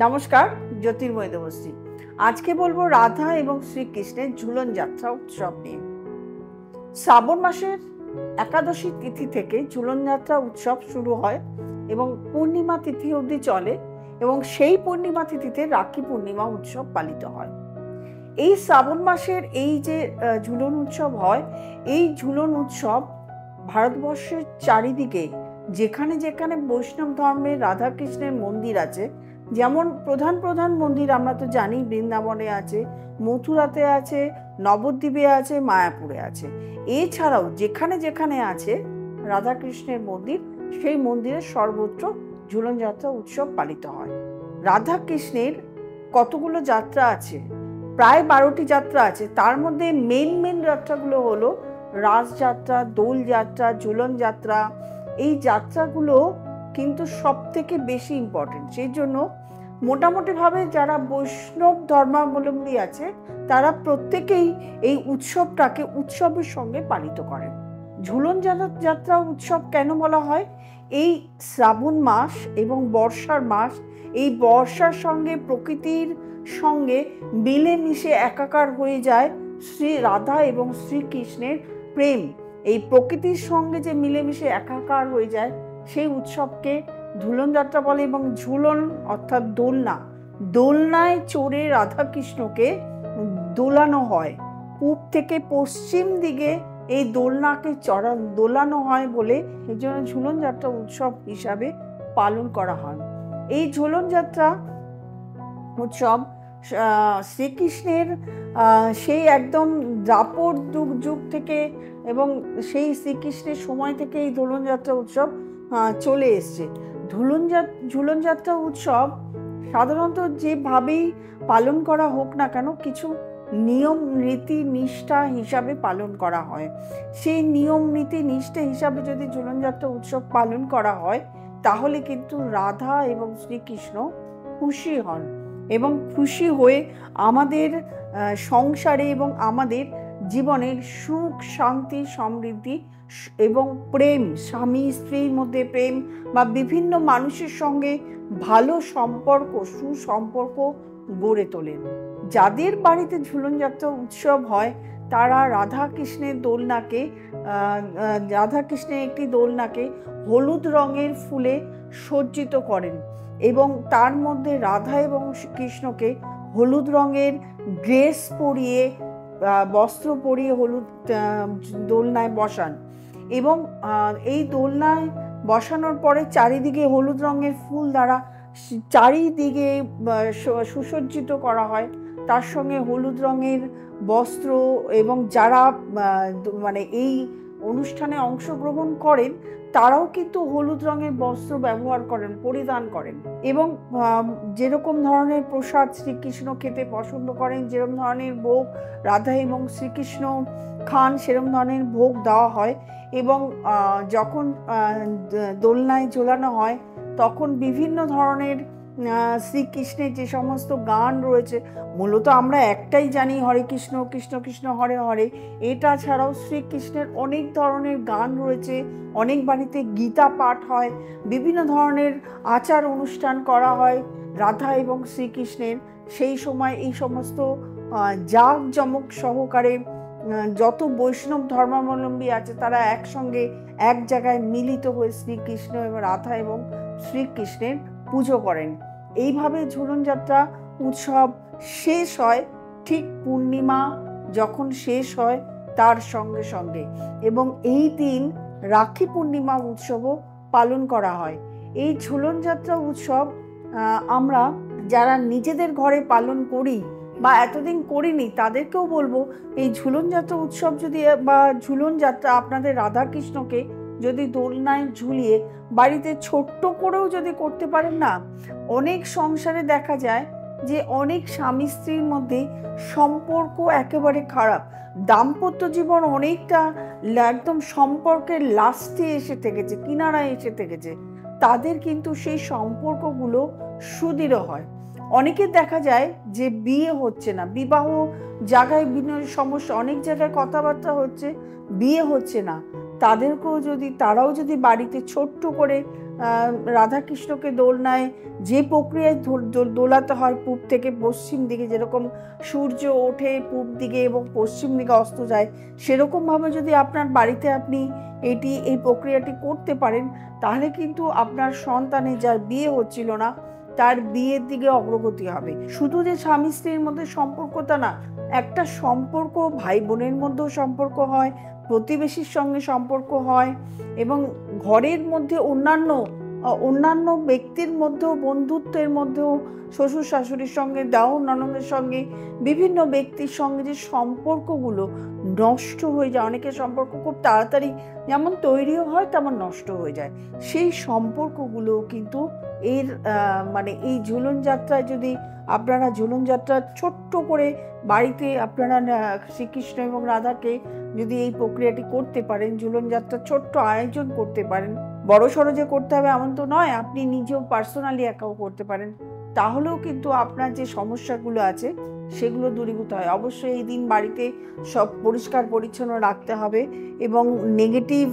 নমস্কার, জ্যোতির্ময় দেবশ্রী। আজকে বলবো রাধা এবং শ্রীকৃষ্ণের ঝুলন যাত্রা উৎসব নিয়ে। শ্রাবণ মাসের একাদশী তিথি থেকে ঝুলন যাত্রা উৎসব শুরু হয় এবং পূর্ণিমা তিথি অবধি চলে, এবং সেই পূর্ণিমা তিথিতে রাখি পূর্ণিমা উৎসব পালিত হয়। এই শ্রাবণ মাসের এই যে ঝুলন উৎসব হয়, এই ঝুলন উৎসব ভারতবর্ষের চারিদিকে যেখানে যেখানে বৈষ্ণব ধর্মের রাধাকৃষ্ণের মন্দির আছে, যেমন প্রধান প্রধান মন্দির আমরা তো জানি, বৃন্দাবনে আছে, মথুরাতে আছে, নবদ্বীপে আছে, মায়াপুরে আছে। এছাড়াও যেখানে যেখানে আছে রাধাকৃষ্ণের মন্দির, সেই মন্দিরে সর্বত্র ঝুলন যাত্রা উৎসব পালিত হয়। রাধাকৃষ্ণের কতগুলো যাত্রা আছে, প্রায় 12টি যাত্রা আছে। তার মধ্যে মেন যাত্রাগুলো হলো রাসযাত্রা, দোল যাত্রা, ঝুলন যাত্রা। এই যাত্রাগুলো কিন্তু সব থেকে বেশি ইম্পর্টেন্ট। সেই জন্য মোটামুটিভাবে যারা বৈষ্ণব ধর্মাবলম্বী আছে তারা প্রত্যেকেই এই উৎসবটাকে উৎসবের সঙ্গে পালিত করেন। ঝুলন যাত্রা উৎসব কেন বলা হয়? এই শ্রাবণ মাস এবং বর্ষার মাস, এই বর্ষার সঙ্গে প্রকৃতির সঙ্গে মিলেমিশে একাকার হয়ে যায় শ্রী রাধা এবং শ্রীকৃষ্ণের প্রেম। এই প্রকৃতির সঙ্গে যে মিলেমিশে একাকার হয়ে যায়, সেই উৎসবকে ঝুলন যাত্রা বলে। এবং ঝুলন অর্থাৎ দোলনা, দোলনায় চড়ে রাধাকৃষ্ণকে দোলানো হয়। পূব থেকে পশ্চিম দিকে এই দোলনাকে দোলানো হয় বলে এই জন্য ঝুলন যাত্রা উৎসব হিসাবে পালন করা হয়। এই ঝুলন যাত্রা উৎসব শ্রীকৃষ্ণের সেই একদম দ্বাপর যুগ থেকে, এবং সেই শ্রীকৃষ্ণের সময় থেকে এই ঝুলন যাত্রা উৎসব চলে এসছে। ঝুলন যাত্রা উৎসব সাধারণত যেভাবেই পালন করা হোক না কেন, কিছু নিয়ম নীতি নিষ্ঠা হিসাবে পালন করা হয়। সেই নিয়ম নীতি নিষ্ঠা হিসাবে যদি ঝুলন যাত্রা উৎসব পালন করা হয়, তাহলে কিন্তু রাধা এবং শ্রীকৃষ্ণ খুশি হন, এবং খুশি হয়ে আমাদের সংসারে এবং আমাদের জীবনের সুখ, শান্তি, সমৃদ্ধি এবং প্রেম, স্বামী স্ত্রীর মধ্যে প্রেম বা বিভিন্ন মানুষের সঙ্গে ভালো সম্পর্ক, সুসম্পর্ক গড়ে তোলেন। যাদের বাড়িতে ঝুলন যাত্রা উৎসব হয়, তারা রাধাকৃষ্ণের একটি দোলনাকে হলুদ রঙের ফুলে সজ্জিত করেন, এবং তার মধ্যে রাধা এবং কৃষ্ণকে হলুদ রঙের ড্রেস পরিয়ে, বস্ত্র পরিয়ে হলুদ দোলনায় বসান। এবং এই দোলনায় বসানোর পরে চারিদিকে হলুদ রঙের ফুল দ্বারা চারিদিকে সুসজ্জিত করা হয়। তার সঙ্গে হলুদ রঙের বস্ত্র, এবং যারা এই অনুষ্ঠানে অংশগ্রহণ করেন তারাও কিন্তু হলুদ রঙের বস্ত্র ব্যবহার করেন, পরিধান করেন। এবং যেরকম ধরনের প্রসাদ শ্রীকৃষ্ণ খেতে পছন্দ করেন, যেরকম ধরনের ভোগ রাধা এবং শ্রীকৃষ্ণ খান, সেরকম ধরনের ভোগ দেওয়া হয়। এবং যখন দোলনায় ঝোলানো হয়, তখন বিভিন্ন ধরনের শ্রীকৃষ্ণের যে সমস্ত গান রয়েছে, মূলত আমরা একটাই জানি, হরে কৃষ্ণ কৃষ্ণ কৃষ্ণ হরে হরে। এটা ছাড়াও শ্রীকৃষ্ণের অনেক ধরনের গান রয়েছে, অনেক বাড়িতে গীতা পাঠ হয়, বিভিন্ন ধরনের আচার অনুষ্ঠান করা হয় রাধা এবং শ্রীকৃষ্ণের। সেই সময় এই সমস্ত জাঁকজমক সহকারে যত বৈষ্ণব ধর্মাবলম্বী আছে তারা একসঙ্গে এক জায়গায় মিলিত হয়ে শ্রীকৃষ্ণ এবং রাধা এবং শ্রীকৃষ্ণের পুজো করেন। এইভাবে ঝুলন যাত্রা উৎসব শেষ হয় ঠিক পূর্ণিমা যখন শেষ হয় তার সঙ্গে সঙ্গে, এবং এই দিন রাখি পূর্ণিমা উৎসবও পালন করা হয়। এই ঝুলন যাত্রা উৎসব আমরা যারা নিজেদের ঘরে পালন করি বা এতদিন করিনি, তাদেরকেও বলবো, এই ঝুলন যাত্রা উৎসব যদি বা ঝুলন যাত্রা আপনাদের রাধাকৃষ্ণকে যদি দোলনায় ঝুলিয়ে বাড়িতে ছোট্ট করেও যদি করতে পারেন না, অনেক সংসারে দেখা যায় যে অনেক স্বামী স্ত্রীর মধ্যে সম্পর্ক একেবারে খারাপ, দাম্পত্য জীবন অনেকটা একদম সম্পর্কের লাস্টে এসে থেকেছে, কিনারায় এসে থেকেছে, তাদের কিন্তু সেই সম্পর্কগুলো সুদৃঢ় হয়। অনেকের দেখা যায় যে বিয়ে হচ্ছে না, বিবাহ জায়গায় বিভিন্ন সমস্যা, অনেক জায়গায় কথাবার্তা হচ্ছে, বিয়ে হচ্ছে না। তারাও যদি বাড়িতে ছোট্ট করে রাধাকৃষ্ণকে দোলনায় যে প্রক্রিয়ায় দোলাতে হয় পূব থেকে পশ্চিম দিকে, যেরকম সূর্য ওঠে পূব দিকে এবং পশ্চিম দিকে অস্ত যায়, সেরকমভাবে যদি আপনার বাড়িতে আপনি এই প্রক্রিয়াটি করতে পারেন, তাহলে কিন্তু আপনার সন্তানের যার বিয়ে হচ্ছিল না তার বিয়ের দিকে অগ্রগতি হবে। শুধু যে স্বামী স্ত্রীর মধ্যে সম্পর্কটা না, একটা সম্পর্ক ভাই বোনের মধ্যেও সম্পর্ক হয়, প্রতিবেশীর সঙ্গে সম্পর্ক হয়, এবং ঘরের মধ্যে অন্যান্য ব্যক্তির মধ্যেও, বন্ধুত্বের মধ্যেও, শ্বশুর শাশুড়ির সঙ্গে, দেওর ননদের সঙ্গে, বিভিন্ন ব্যক্তির সঙ্গে যে সম্পর্কগুলো নষ্ট হয়ে যায়, অনেকের সম্পর্ক খুব তাড়াতাড়ি যেমন তৈরিও হয় তেমন নষ্ট হয়ে যায়, সেই সম্পর্কগুলো কিন্তু এই ঝুলন যাত্রায় যদি আপনারা ঝুলন যাত্রা ছোট্ট করে বাড়িতে আপনারা শ্রীকৃষ্ণ এবং রাধাকে যদি এই প্রক্রিয়াটি করতে পারেন, ঝুলন যাত্রা ছোট্ট আয়োজন করতে পারেন, বড় সড়ো যে করতে হবে এমন তো নয়, আপনি নিজেও পার্সোনালি একাও করতে পারেন, তাহলেও কিন্তু আপনার যে সমস্যাগুলো আছে সেগুলো দূরীভূত হয়। অবশ্যই এই দিন বাড়িতে সব পরিষ্কার পরিচ্ছন্ন রাখতে হবে এবং নেগেটিভ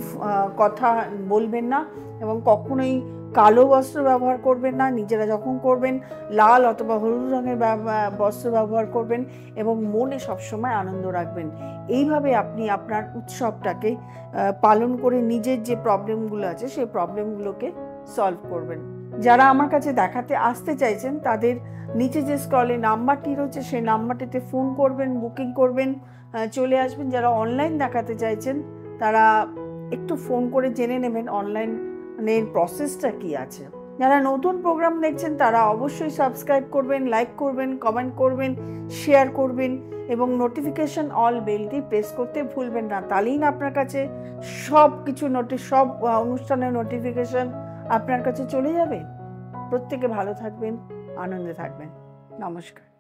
কথা বলবেন না, এবং কখনোই কালো বস্ত্র ব্যবহার করবেন না। নিজেরা যখন করবেন লাল অথবা হলুদ রঙের বস্ত্র ব্যবহার করবেন এবং মনে সবসময় আনন্দ রাখবেন। এইভাবে আপনি আপনার উৎসবটাকে পালন করে নিজের যে প্রবলেমগুলো আছে সেই প্রবলেমগুলোকে সলভ করবেন। যারা আমার কাছে দেখাতে আসতে চাইছেন তাদের নিচে যে স্ক্রলে নাম্বারটি রয়েছে সেই নাম্বারটিতে ফোন করবেন, বুকিং করবেন, চলে আসবেন। যারা অনলাইন দেখাতে চাইছেন তারা একটু ফোন করে জেনে নেবেন অনলাইনের প্রসেসটা কি আছে। যারা নতুন প্রোগ্রাম দেখছেন তারা অবশ্যই সাবস্ক্রাইব করবেন, লাইক করবেন, কমেন্ট করবেন, শেয়ার করবেন এবং নোটিফিকেশন অল বেলটি প্রেস করতে ভুলবেন না। তাহলেই না আপনার কাছে সব অনুষ্ঠানের নোটিফিকেশন আপনার কাছে চলে যাবে। প্রত্যেকে ভালো থাকবেন, আনন্দে থাকবেন। নমস্কার।